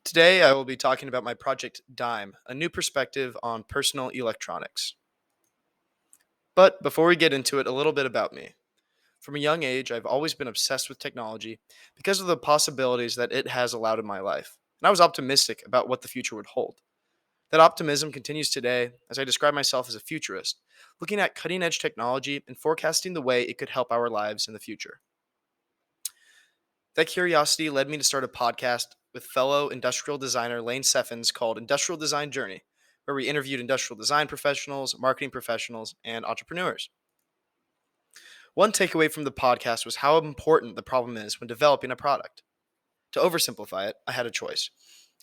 Today, I will be talking about my project Dime, a new perspective on personal electronics. But before we get into it, a little bit about me. From a young age, I've always been obsessed with technology because of the possibilities that it has allowed in my life. And I was optimistic about what the future would hold. That optimism continues today as I describe myself as a futurist, looking at cutting edge technology and forecasting the way it could help our lives in the future. That curiosity led me to start a podcast with fellow industrial designer Lane Seffens called Industrial Design Journey, where we interviewed industrial design professionals, marketing professionals, and entrepreneurs. One takeaway from the podcast was how important the problem is when developing a product. To oversimplify it, I had a choice.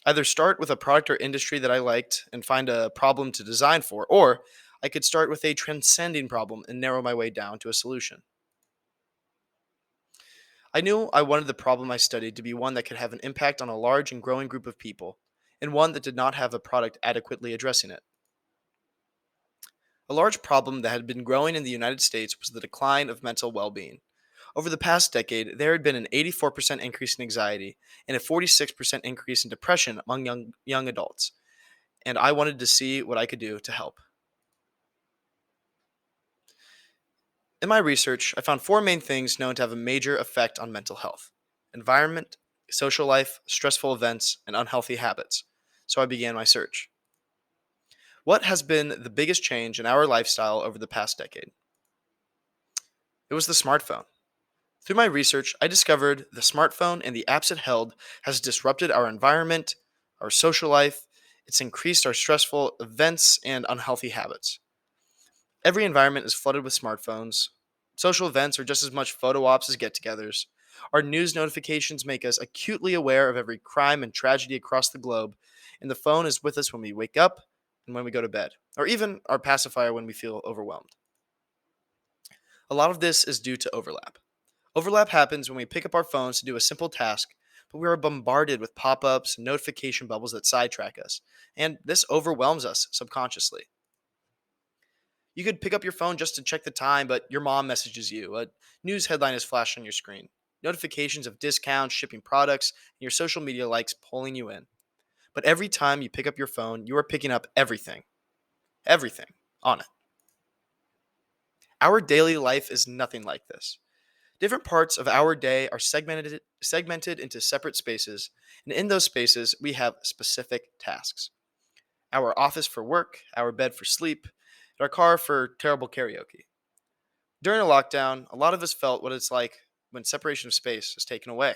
Either start with a product or industry that I liked and find a problem to design for, or I could start with a transcending problem and narrow my way down to a solution. I knew I wanted the problem I studied to be one that could have an impact on a large and growing group of people, and one that did not have a product adequately addressing it. A large problem that had been growing in the United States was the decline of mental well being. Over the past decade, there had been an 84% increase in anxiety and a 46% increase in depression among young adults, and I wanted to see what I could do to help. In my research, I found four main things known to have a major effect on mental health: environment, social life, stressful events, and unhealthy habits. So I began my search. What has been the biggest change in our lifestyle over the past decade? It was the smartphone. Through my research, I discovered the smartphone and the apps it held has disrupted our environment, our social life, it's increased our stressful events and unhealthy habits. Every environment is flooded with smartphones. Social events are just as much photo ops as get togethers. Our news notifications make us acutely aware of every crime and tragedy across the globe, and the phone is with us when we wake up and when we go to bed, or even our pacifier when we feel overwhelmed. A lot of this is due to overlap. Overlap happens when we pick up our phones to do a simple task, but we are bombarded with pop ups and notification bubbles that sidetrack us, and this overwhelms us subconsciously. You could pick up your phone just to check the time, but your mom messages you. A news headline is flashed on your screen. Notifications of discounts, shipping products, and your social media likes pulling you in. But every time you pick up your phone, you are picking up everything on it. Our daily life is nothing like this. Different parts of our day are segmented into separate spaces, and in those spaces, we have specific tasks: our office for work, our bed for sleep, and our car for terrible karaoke. During a lockdown, a lot of us felt what it's like when separation of space is taken away.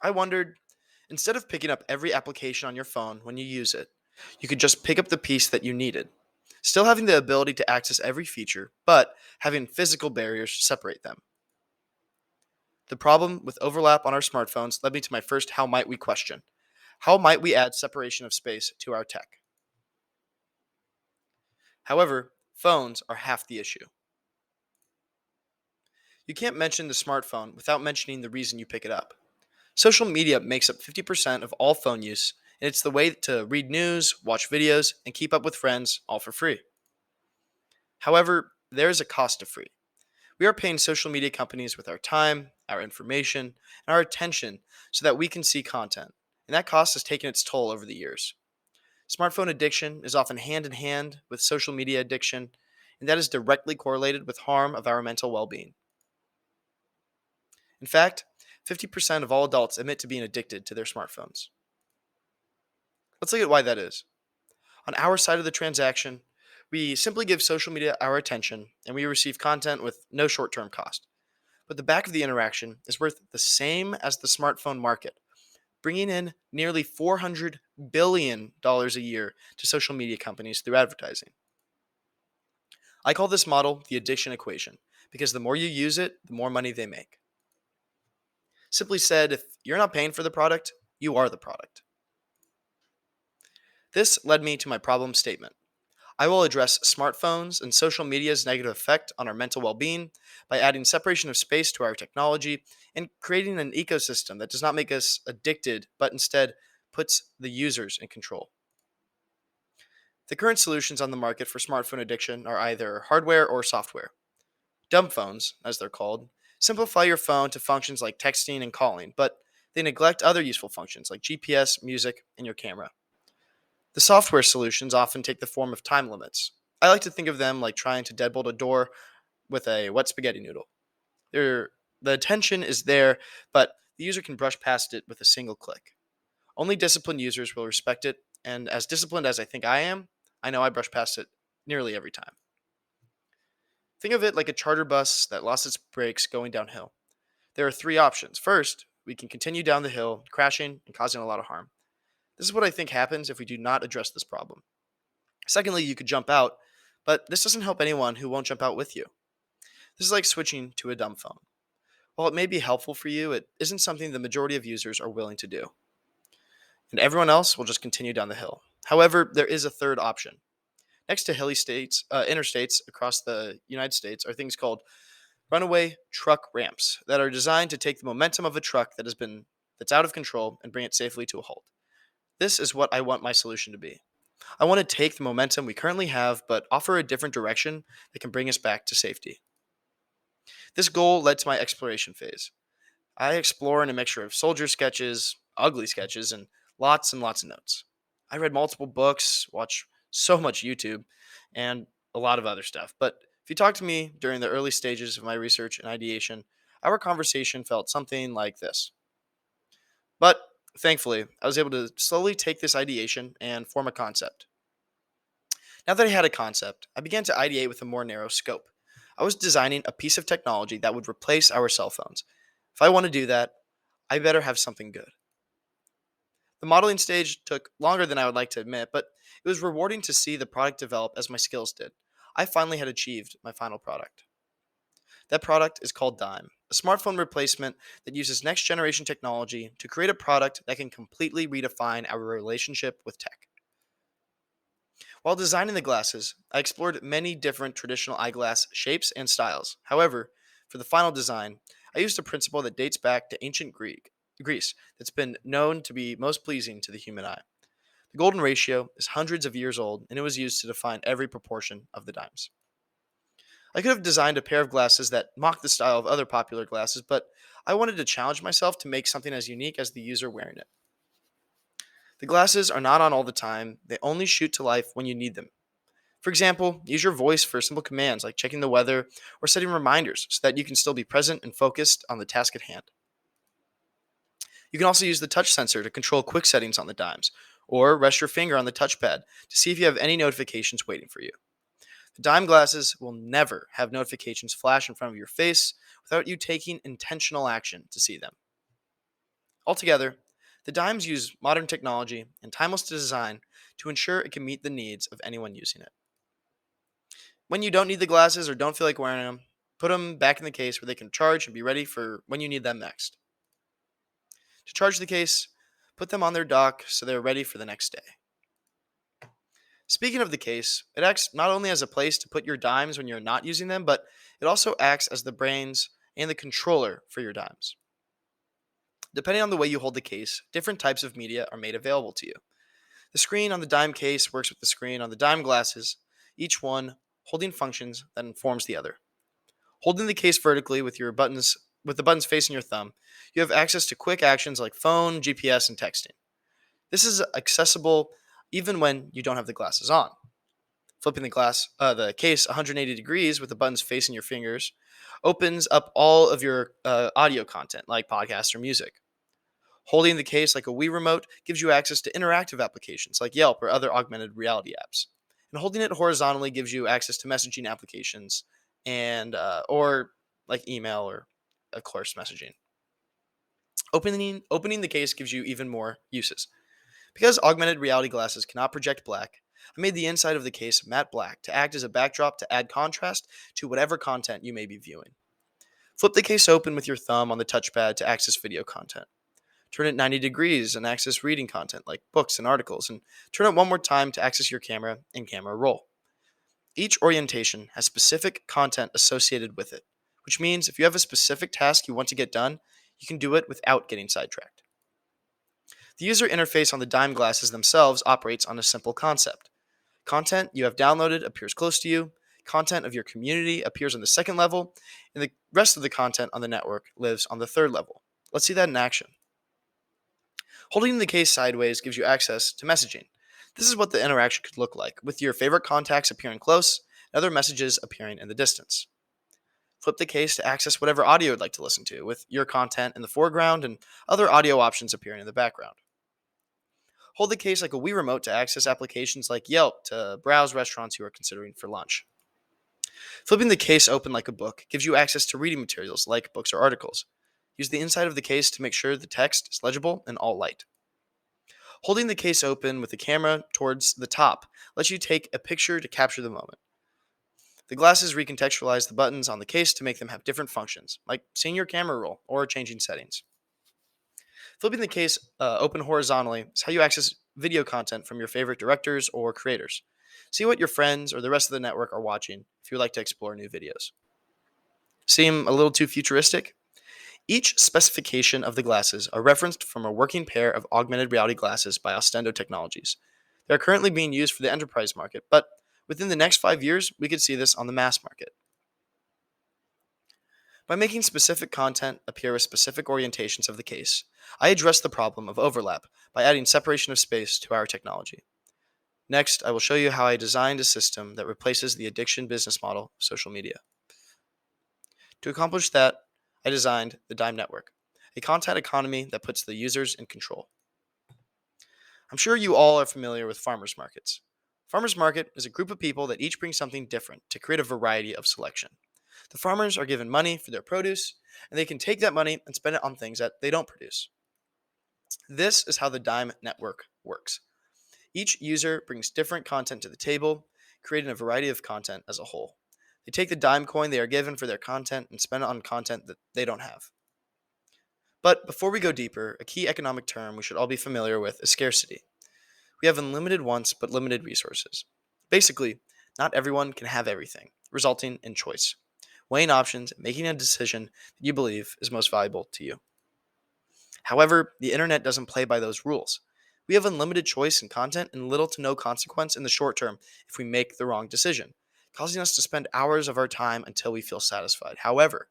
I wondered, instead of picking up every application on your phone when you use it, you could just pick up the piece that you needed, still having the ability to access every feature, but having physical barriers to separate them. The problem with overlap on our smartphones led me to my first how might we question. How might we add separation of space to our tech? However, phones are half the issue. You can't mention the smartphone without mentioning the reason you pick it up. Social media makes up 50% of all phone use, and it's the way to read news, watch videos, and keep up with friends, all for free. However, there is a cost to free. We are paying social media companies with our time, our information, and our attention so that we can see content, and that cost has taken its toll over the years. Smartphone addiction is often hand in hand with social media addiction, and that is directly correlated with harm of our mental well being. In fact, 50% of all adults admit to being addicted to their smartphones. Let's look at why that is. On our side of the transaction, we simply give social media our attention and we receive content with no short term cost. But the back of the interaction is worth the same as the smartphone market, bringing in nearly $400 billion a year to social media companies through advertising. I call this model the addiction equation because the more you use it, the more money they make. Simply said, if you're not paying for the product, you are the product. This led me to my problem statement. I will address smartphones and social media's negative effect on our mental well being by adding separation of space to our technology and creating an ecosystem that does not make us addicted, but instead puts the users in control. The current solutions on the market for smartphone addiction are either hardware or software. Dumb phones, as they're called, simplify your phone to functions like texting and calling, but they neglect other useful functions like GPS, music, and your camera. The software solutions often take the form of time limits. I like to think of them like trying to deadbolt a door with a wet spaghetti noodle. They're, the attention is there, but the user can brush past it with a single click. Only disciplined users will respect it, and as disciplined as I think I am, I know I brush past it nearly every time. Think of it like a charter bus that lost its brakes going downhill. There are three options. First, we can continue down the hill, crashing and causing a lot of harm. This is what I think happens if we do not address this problem. Secondly, you could jump out, but this doesn't help anyone who won't jump out with you. This is like switching to a dumb phone. While it may be helpful for you, it isn't something the majority of users are willing to do. And everyone else will just continue down the hill. However, there is a third option. Next to hilly interstates across the United States are things called runaway truck ramps that are designed to take the momentum of a truck that's out of control and bring it safely to a halt. This is what I want my solution to be. I want to take the momentum we currently have, but offer a different direction that can bring us back to safety. This goal led to my exploration phase. I explore in a mixture of soldier sketches, ugly sketches, and lots of notes. I read multiple books, watched so much YouTube, and a lot of other stuff. But if you talk to me during the early stages of my research and ideation, our conversation felt something like this. But thankfully, I was able to slowly take this ideation and form a concept. Now that I had a concept, I began to ideate with a more narrow scope. I was designing a piece of technology that would replace our cell phones. If I want to do that, I better have something good. The modeling stage took longer than I would like to admit, but it was rewarding to see the product develop as my skills did. I finally had achieved my final product. That product is called Dime, a smartphone replacement that uses next generation technology to create a product that can completely redefine our relationship with tech. While designing the glasses, I explored many different traditional eyeglass shapes and styles. However, for the final design, I used a principle that dates back to ancient Greece that's been known to be most pleasing to the human eye. The golden ratio is hundreds of years old, and it was used to define every proportion of the dimes. I could have designed a pair of glasses that mocked the style of other popular glasses, but I wanted to challenge myself to make something as unique as the user wearing it. The glasses are not on all the time, they only shoot to life when you need them. For example, use your voice for simple commands like checking the weather or setting reminders so that you can still be present and focused on the task at hand. You can also use the touch sensor to control quick settings on the dimes, or rest your finger on the touchpad to see if you have any notifications waiting for you. The dime glasses will never have notifications flash in front of your face without you taking intentional action to see them. Altogether, the dimes use modern technology and timeless design to ensure it can meet the needs of anyone using it. When you don't need the glasses or don't feel like wearing them, put them back in the case where they can charge and be ready for when you need them next. To charge the case, put them on their dock so they're ready for the next day. Speaking of the case, it acts not only as a place to put your dimes when you're not using them, but it also acts as the brains and the controller for your dimes. Depending on the way you hold the case, different types of media are made available to you. The screen on the dime case works with the screen on the dime glasses, each one holding functions that informs the other. Holding the case vertically with the buttons facing your thumb, you have access to quick actions like phone, GPS, and texting. This is accessible even when you don't have the glasses on. Flipping the case 180 degrees with the buttons facing your fingers opens up all of your audio content like podcasts or music. Holding the case like a Wii remote gives you access to interactive applications like Yelp or other augmented reality apps. And holding it horizontally gives you access to messaging applications and or like email or of course messaging. Opening the case gives you even more uses. Because augmented reality glasses cannot project black, I made the inside of the case matte black to act as a backdrop to add contrast to whatever content you may be viewing. Flip the case open with your thumb on the touchpad to access video content. Turn it 90 degrees and access reading content like books and articles, and turn it one more time to access your camera and camera roll. Each orientation has specific content associated with it, which means if you have a specific task you want to get done, you can do it without getting sidetracked. The user interface on the dime glasses themselves operates on a simple concept. Content you have downloaded appears close to you, content of your community appears on the second level, and the rest of the content on the network lives on the third level. Let's see that in action. Holding the case sideways gives you access to messaging. This is what the interaction could look like, with your favorite contacts appearing close and other messages appearing in the distance. Flip the case to access whatever audio you'd like to listen to, with your content in the foreground and other audio options appearing in the background. Hold the case like a Wii remote to access applications like Yelp to browse restaurants you are considering for lunch. Flipping the case open like a book gives you access to reading materials like books or articles. Use the inside of the case to make sure the text is legible in all light. Holding the case open with the camera towards the top lets you take a picture to capture the moment. The glasses recontextualize the buttons on the case to make them have different functions, like seeing your camera roll or changing settings. Flipping the case open horizontally is how you access video content from your favorite directors or creators. See what your friends or the rest of the network are watching if you would like to explore new videos. Seem a little too futuristic? Each specification of the glasses are referenced from a working pair of augmented reality glasses by Ostendo Technologies. They are currently being used for the enterprise market, but within the next 5 years, we could see this on the mass market. By making specific content appear with specific orientations of the case, I address the problem of overlap by adding separation of space to our technology. Next, I will show you how I designed a system that replaces the addiction business model of social media. To accomplish that, I designed the Dime Network, a content economy that puts the users in control. I'm sure you all are familiar with farmers markets. Farmers market is a group of people that each bring something different to create a variety of selection. The farmers are given money for their produce, and they can take that money and spend it on things that they don't produce. This is how the Dime Network works. Each user brings different content to the table, creating a variety of content as a whole. They take the Dime coin they are given for their content and spend it on content that they don't have. But before we go deeper, a key economic term we should all be familiar with is scarcity. We have unlimited wants but limited resources. Basically, not everyone can have everything, resulting in choice, weighing options and making a decision that you believe is most valuable to you. However, the internet doesn't play by those rules. We have unlimited choice in content and little to no consequence in the short term if we make the wrong decision, causing us to spend hours of our time until we feel satisfied. However,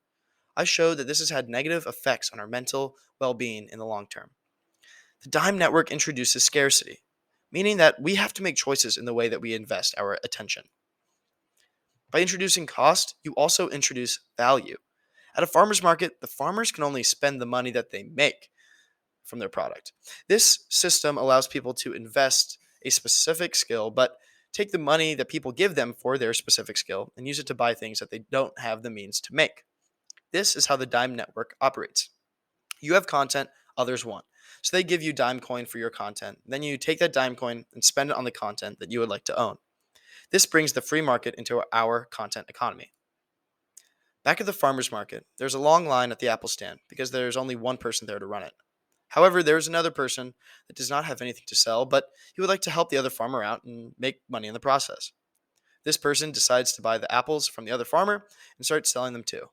I showed that this has had negative effects on our mental well-being in the long term. The Dime Network introduces scarcity, meaning that we have to make choices in the way that we invest our attention. By introducing cost, you also introduce value. At a farmer's market, the farmers can only spend the money that they make from their product. This system allows people to invest a specific skill, but take the money that people give them for their specific skill and use it to buy things that they don't have the means to make. This is how the Dime Network operates. You have content others want, so they give you Dime coin for your content. Then you take that Dime coin and spend it on the content that you would like to own. This brings the free market into our content economy. Back at the farmer's market, there's a long line at the apple stand because there's only one person there to run it. However, there is another person that does not have anything to sell, but he would like to help the other farmer out and make money in the process. This person decides to buy the apples from the other farmer and starts selling them too.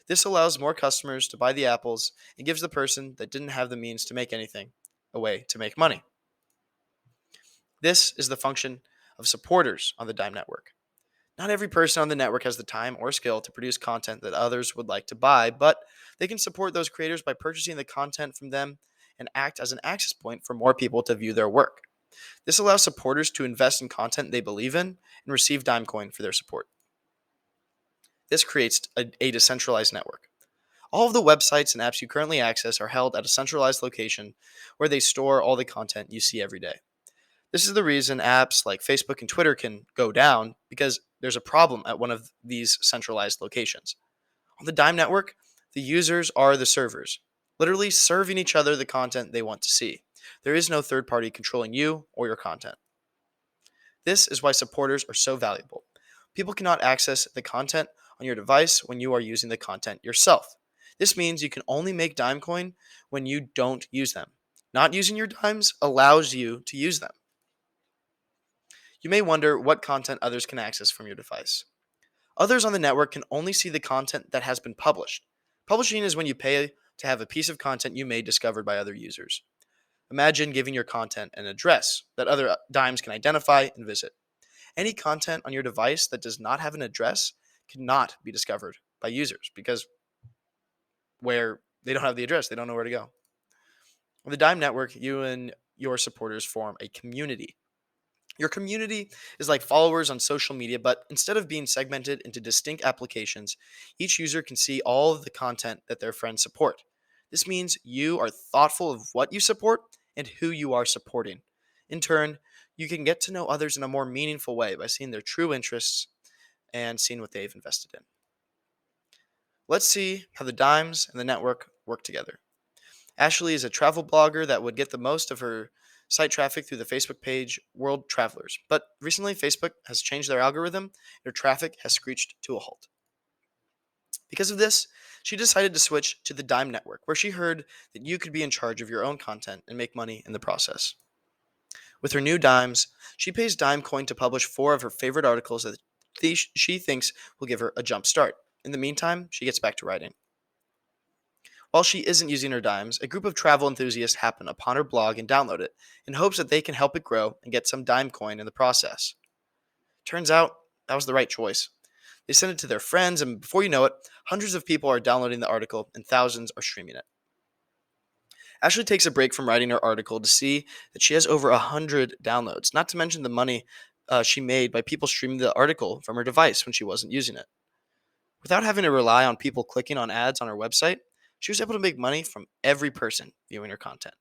This allows more customers to buy the apples and gives the person that didn't have the means to make anything a way to make money. This is the function of supporters on the Dime Network. Not every person on the network has the time or skill to produce content that others would like to buy, but they can support those creators by purchasing the content from them and act as an access point for more people to view their work. This allows supporters to invest in content they believe in and receive Dime coin for their support. This creates a decentralized network. All of the websites and apps you currently access are held at a centralized location where they store all the content you see every day. This is the reason apps like Facebook and Twitter can go down, because there's a problem at one of these centralized locations. On the Dime Network, the users are the servers, literally serving each other the content they want to see. There is no third party controlling you or your content. This is why supporters are so valuable. People cannot access the content on your device when you are using the content yourself. This means you can only make Dime coin when you don't use them. Not using your dimes allows you to use them. You may wonder what content others can access from your device. Others on the network can only see the content that has been published. Publishing is when you pay to have a piece of content you made discovered by other users. Imagine giving your content an address that other dimes can identify and visit. Any content on your device that does not have an address cannot be discovered by users, because where they don't have the address, they don't know where to go. On the Dime Network, you and your supporters form a community. Your community is like followers on social media, but instead of being segmented into distinct applications, each user can see all of the content that their friends support. This means you are thoughtful of what you support and who you are supporting. In turn, you can get to know others in a more meaningful way by seeing their true interests and seeing what they've invested in. Let's see how the Dimes and the network work together. Ashley is a travel blogger that would get the most of her site traffic through the Facebook page World Travelers. But recently, Facebook has changed their algorithm, and her traffic has screeched to a halt. Because of this, she decided to switch to the Dime Network, where she heard that you could be in charge of your own content and make money in the process. With her new Dimes, she pays Dimecoin to publish 4 of her favorite articles that she thinks will give her a jump start. In the meantime, she gets back to writing. While she isn't using her Dimes, a group of travel enthusiasts happen upon her blog and download it in hopes that they can help it grow and get some Dimecoin in the process. Turns out, that was the right choice. They send it to their friends, and before you know it, hundreds of people are downloading the article and thousands are streaming it. Ashley takes a break from writing her article to see that she has over 100 downloads, not to mention the money she made by people streaming the article from her device when she wasn't using it. Without having to rely on people clicking on ads on her website, she was able to make money from every person viewing her content.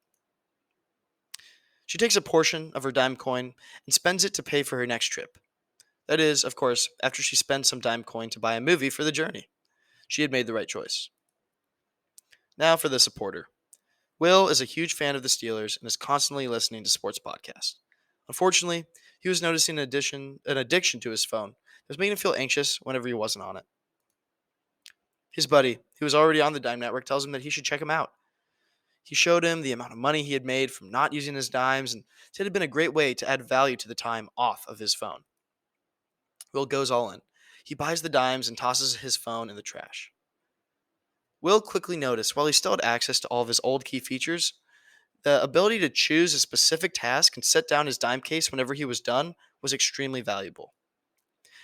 She takes a portion of her Dimecoin and spends it to pay for her next trip. That is, of course, after she spends some Dimecoin to buy a movie for the journey. She had made the right choice. Now for the supporter. Will is a huge fan of the Steelers and is constantly listening to sports podcasts. Unfortunately, he was noticing an addiction to his phone that was making him feel anxious whenever he wasn't on it. His buddy, who was already on the Dime Network, tells him that he should check him out. He showed him the amount of money he had made from not using his dimes and said it had been a great way to add value to the time off of his phone. Will goes all in. He buys the dimes and tosses his phone in the trash. Will quickly noticed, while he still had access to all of his old key features, the ability to choose a specific task and set down his dime case whenever he was done was extremely valuable.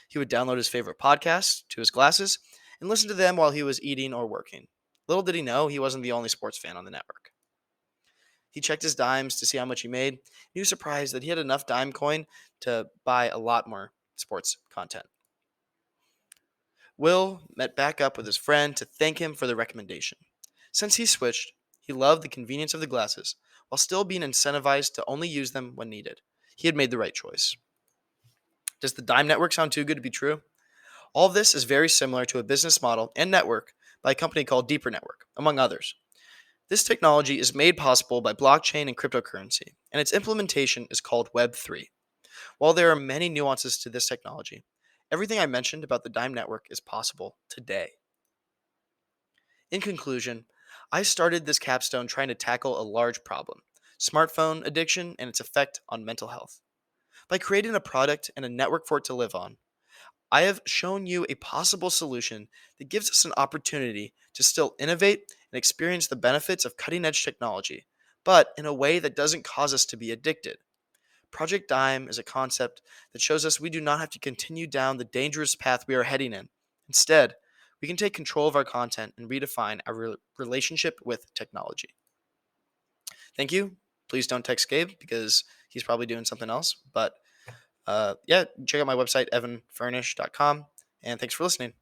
He would download his favorite podcasts to his glasses and listen to them while he was eating or working. Little did he know he wasn't the only sports fan on the network. He checked his dimes to see how much he made. He was surprised that he had enough dime coin to buy a lot more sports content. Will met back up with his friend to thank him for the recommendation. Since he switched, he loved the convenience of the glasses while still being incentivized to only use them when needed. He had made the right choice. Does the Dime Network sound too good to be true? All of this is very similar to a business model and network by a company called Deeper Network, among others. This technology is made possible by blockchain and cryptocurrency, and its implementation is called Web3. While there are many nuances to this technology, everything I mentioned about the Dime Network is possible today. In conclusion, I started this capstone trying to tackle a large problem: smartphone addiction and its effect on mental health. By creating a product and a network for it to live on, I have shown you a possible solution that gives us an opportunity to still innovate and experience the benefits of cutting edge technology, but in a way that doesn't cause us to be addicted. Project Dime is a concept that shows us we do not have to continue down the dangerous path we are heading in. Instead, we can take control of our content and redefine our relationship with technology. Thank you. Please don't text Gabe because he's probably doing something else. But yeah, check out my website, evanfurnish.com. And thanks for listening.